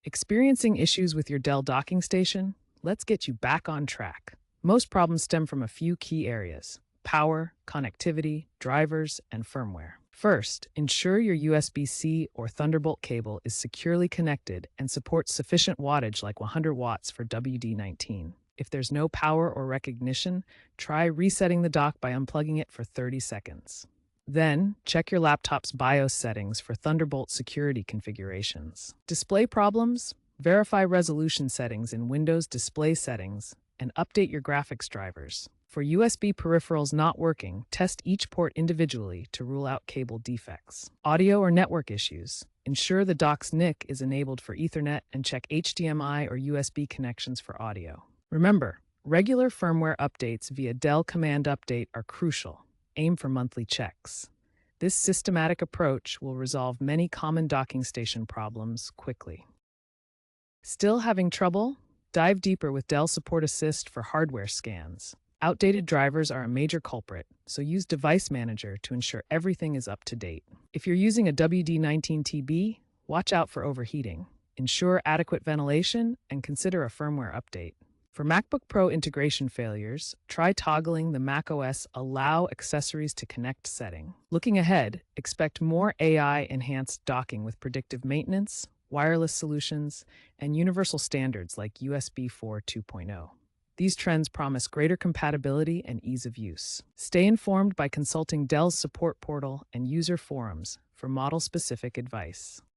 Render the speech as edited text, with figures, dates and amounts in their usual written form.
Experiencing issues with your Dell docking station? Let's get you back on track. Most problems stem from a few key areas: power, connectivity, drivers, and firmware. First, ensure your USB-C or Thunderbolt cable is securely connected and supports sufficient wattage like 100 watts for WD-19. If there's no power or recognition, try resetting the dock by unplugging it for 30 seconds. Then, check your laptop's BIOS settings for Thunderbolt security configurations. Display problems? Verify resolution settings in Windows Display Settings and update your graphics drivers. For USB peripherals not working, test each port individually to rule out cable defects. Audio or network issues? Ensure the dock's NIC is enabled for Ethernet and check HDMI or USB connections for audio. Remember, regular firmware updates via Dell Command Update are crucial. Aim for monthly checks. This systematic approach will resolve many common docking station problems quickly. Still having trouble? Dive deeper with Dell Support Assist for hardware scans. Outdated drivers are a major culprit, so use Device Manager to ensure everything is up to date. If you're using a WD-19TB, watch out for overheating. Ensure adequate ventilation and consider a firmware update. For MacBook Pro integration failures, try toggling the macOS Allow Accessories to Connect setting. Looking ahead, expect more AI-enhanced docking with predictive maintenance, wireless solutions, and universal standards like USB 4 2.0. These trends promise greater compatibility and ease of use. Stay informed by consulting Dell's support portal and user forums for model-specific advice.